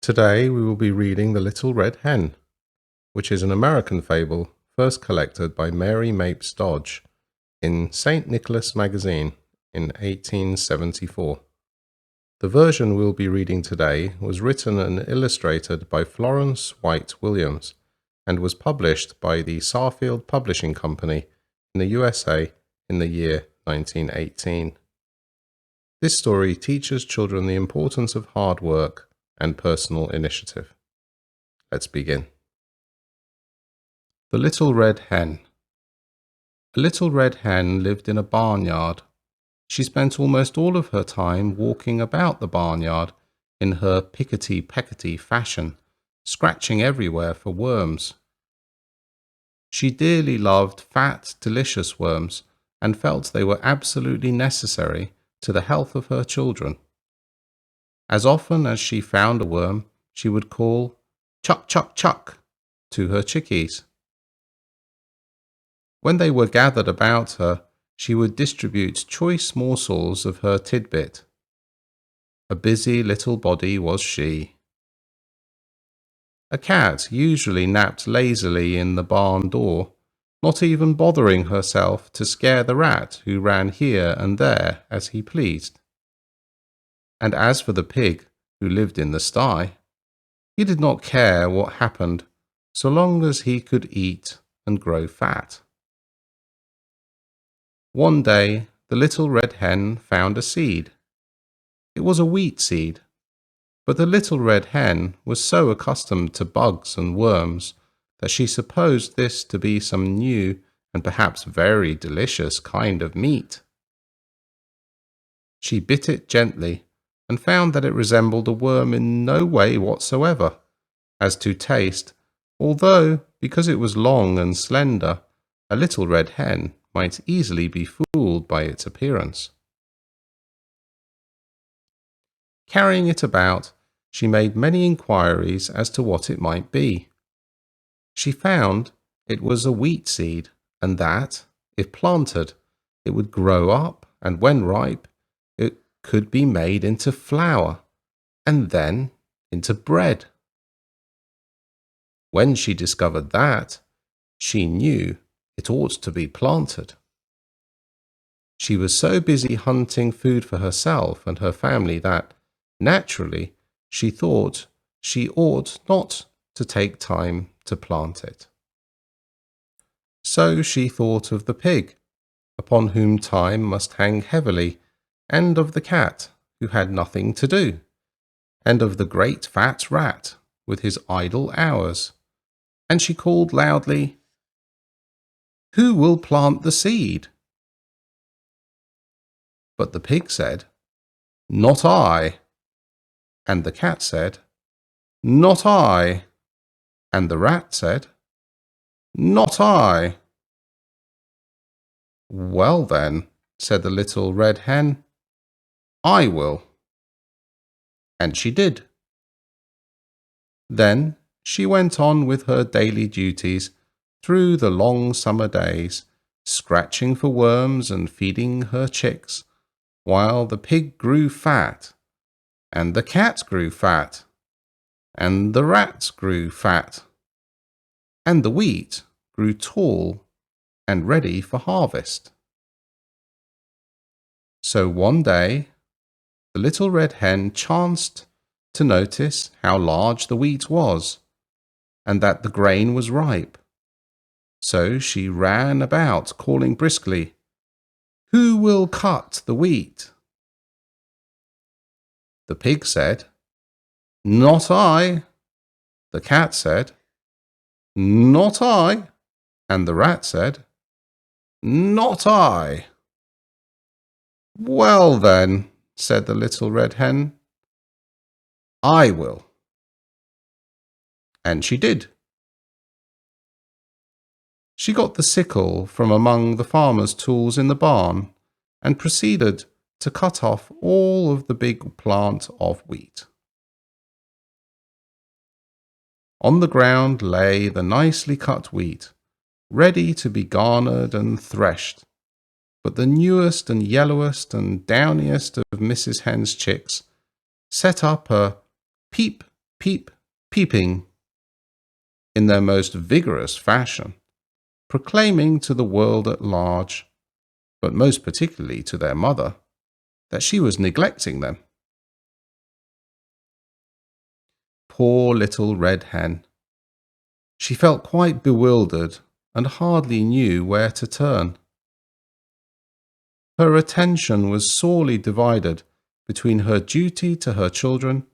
Today we will be reading The Little Red Hen, which is an American fable first collected by Mary Mapes Dodge in St. Nicholas magazine in 1874. The version we'll be reading today was written and illustrated by Florence White Williams and was published by the Saalfield Publishing Company in the USA in the year 1918. This story teaches children the importance of hard work and personal initiative. Let's begin. The Little Red Hen. A little red hen lived in a barnyard. She spent almost all of her time walking about the barnyard in her pickety-peckety fashion, scratching everywhere for worms. She dearly loved fat, delicious worms and felt they were absolutely necessary to the health of her children. As often as she found a worm, she would call, "Chuck, chuck, chuck," to her chickies. When they were gathered about her, she would distribute choice morsels of her tidbit. A busy little body was she. A cat usually napped lazily in the barn door, not even bothering herself to scare the rat who ran here and there as he pleased. And as for the pig who lived in the sty, he did not care what happened so long as he could eat and grow fat. One day, the little red hen found a seed. It was a wheat seed, but the little red hen was so accustomed to bugs and worms that she supposed this to be some new and perhaps very delicious kind of meat. She bit it gently and found that it resembled a worm in no way whatsoever, as to taste, although, because it was long and slender, a little red hen might easily be fooled by its appearance. Carrying it about, she made many inquiries as to what it might be. She found it was a wheat seed, and that, if planted, it would grow up, and when ripe, it could be made into flour, and then into bread. When she discovered that, she knew it ought to be planted. She was so busy hunting food for herself and her family that, naturally, she thought she ought not to take time to plant it. So she thought of the pig, upon whom time must hang heavily, and of the cat, who had nothing to do, and of the great fat rat, with his idle hours. And she called loudly, "Who will plant the seed?" But the pig said, "Not I." And the cat said, "Not I." And the rat said, "Not I." "Well then," said the little red hen, "I will." And she did. Then she went on with her daily duties through the long summer days, scratching for worms and feeding her chicks, while the pig grew fat, and the cat grew fat, and the rat grew fat, and the wheat grew tall and ready for harvest. So one day, the little red hen chanced to notice how large the wheat was, and that the grain was ripe. So she ran about, calling briskly, "Who will cut the wheat?" The pig said, "Not I." The cat said, "Not I." And the rat said, "Not I." "Well then," said the little red hen, "I will." And she did. She got the sickle from among the farmer's tools in the barn and proceeded to cut off all of the big plant of wheat. On the ground lay the nicely cut wheat, ready to be garnered and threshed, but the newest and yellowest and downiest of Mrs. Hen's chicks set up a peep, peeping in their most vigorous fashion, proclaiming to the world at large, but most particularly to their mother, that she was neglecting them. Poor little Red Hen. She felt quite bewildered and hardly knew where to turn. Her attention was sorely divided between her duty to her children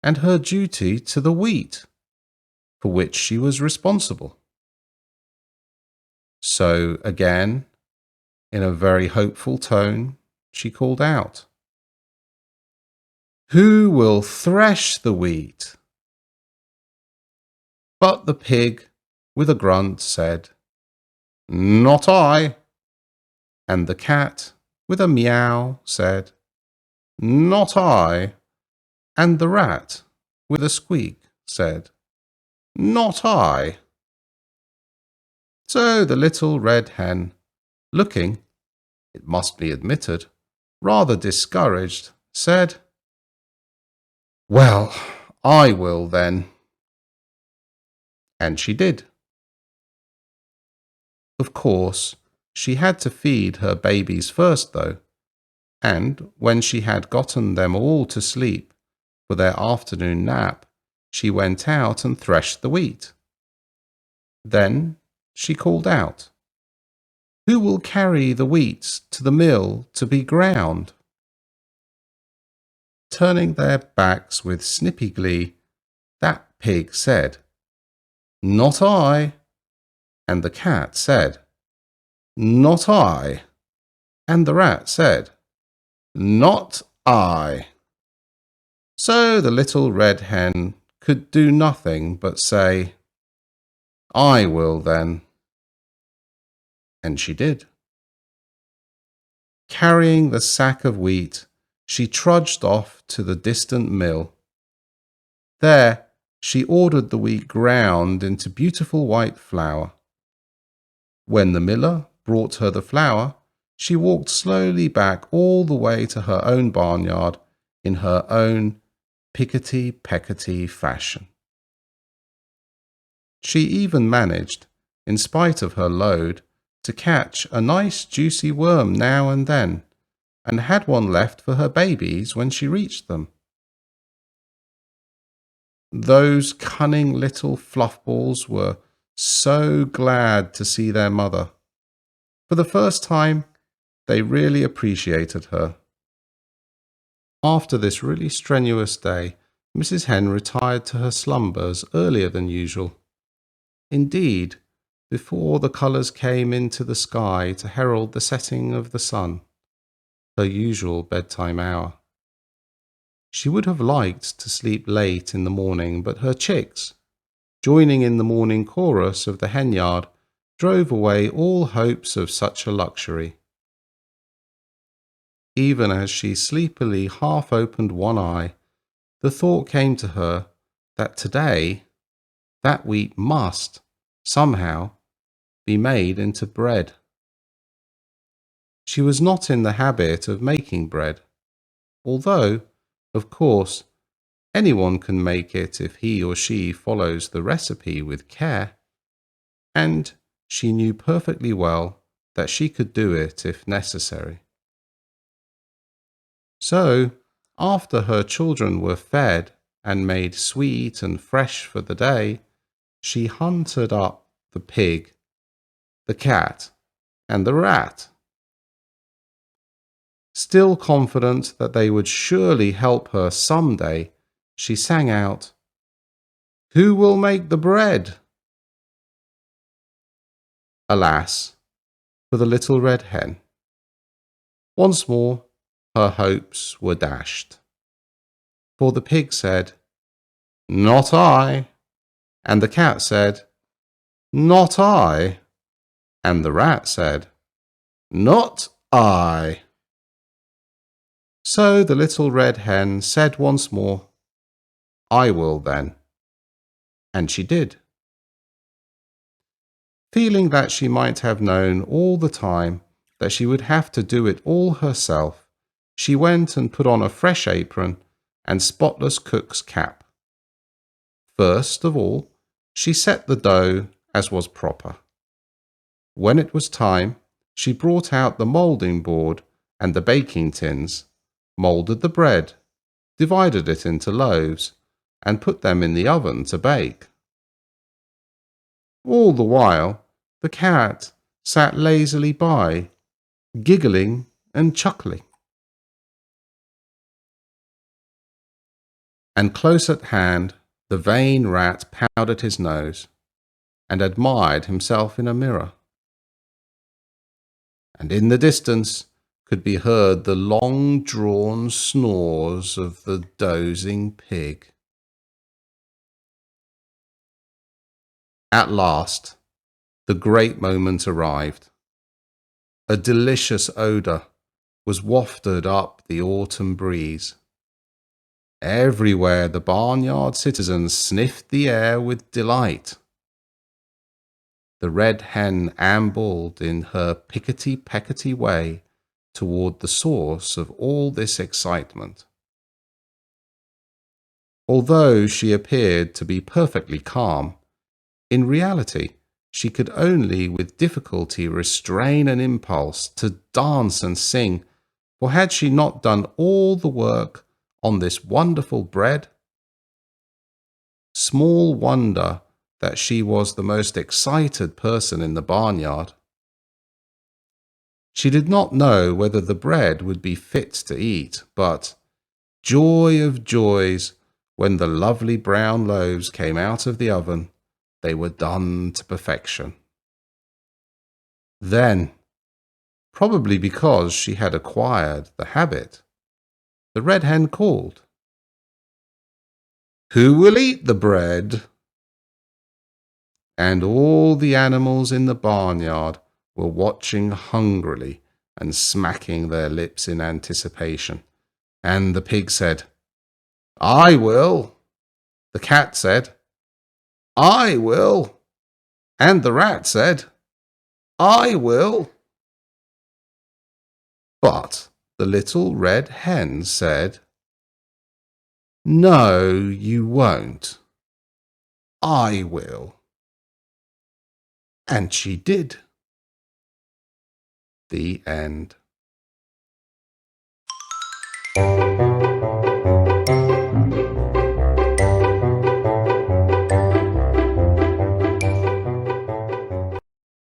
and her duty to the wheat, for which she was responsible. So again, in a very hopeful tone, she called out, "Who will thresh the wheat?" But the pig, with a grunt, said, "Not I." And the cat, with a meow, said, "Not I." And the rat, with a squeak, said, "Not I." So the little red hen, looking, it must be admitted, rather discouraged, said, "Well, I will then." And she did. Of course, she had to feed her babies first, though, and when she had gotten them all to sleep for their afternoon nap, she went out and threshed the wheat. Then she called out, "Who will carry the wheat to the mill to be ground?" Turning their backs with snippy glee, that pig said, "Not I." And the cat said, "Not I." And the rat said, "Not I." So the little red hen could do nothing but say, "I will then." And she did. Carrying the sack of wheat, she trudged off to the distant mill. There she ordered the wheat ground into beautiful white flour. When the miller brought her the flour, she walked slowly back all the way to her own barnyard in her own pickety-peckety fashion. She even managed, in spite of her load, to catch a nice juicy worm now and then, and had one left for her babies when she reached them. Those cunning little fluffballs were so glad to see their mother. For the first time, they really appreciated her. After this really strenuous day, Mrs. Hen retired to her slumbers earlier than usual. Indeed, before the colours came into the sky to herald the setting of the sun, her usual bedtime hour. She would have liked to sleep late in the morning, but her chicks, joining in the morning chorus of the henyard, drove away all hopes of such a luxury. Even as she sleepily half opened one eye, the thought came to her that today that wheat must, somehow, be made into bread. She was not in the habit of making bread, although, of course, anyone can make it if he or she follows the recipe with care, and she knew perfectly well that she could do it if necessary. So, after her children were fed and made sweet and fresh for the day, she hunted up the pig, the cat, and the rat. Still confident that they would surely help her some day, she sang out, "Who will make the bread?" Alas, for the little red hen. Once more, her hopes were dashed. For the pig said, "Not I," and the cat said, "Not I," and the rat said, "Not I." So the little red hen said once more, "I will then." And she did. Feeling that she might have known all the time that she would have to do it all herself, she went and put on a fresh apron and spotless cook's cap. First of all, she set the dough as was proper. When it was time, she brought out the moulding board and the baking tins, moulded the bread, divided it into loaves, and put them in the oven to bake. All the while, the cat sat lazily by, giggling and chuckling. And close at hand, the vain rat powdered his nose and admired himself in a mirror. And in the distance could be heard the long-drawn snores of the dozing pig. At last, the great moment arrived. A delicious odour was wafted up the autumn breeze. Everywhere the barnyard citizens sniffed the air with delight. The red hen ambled in her pickety-peckety way toward the source of all this excitement. Although she appeared to be perfectly calm, in reality she could only with difficulty restrain an impulse to dance and sing, for had she not done all the work on this wonderful bread? Small wonder that she was the most excited person in the barnyard. She did not know whether the bread would be fit to eat, but joy of joys, when the lovely brown loaves came out of the oven, they were done to perfection. Then, probably because she had acquired the habit, the red hen called, "Who will eat the bread?" And all the animals in the barnyard were watching hungrily and smacking their lips in anticipation. And the pig said, "I will." The cat said, "I will." And the rat said, "I will." But the little red hen said, "No, you won't. I will." And she did. The end.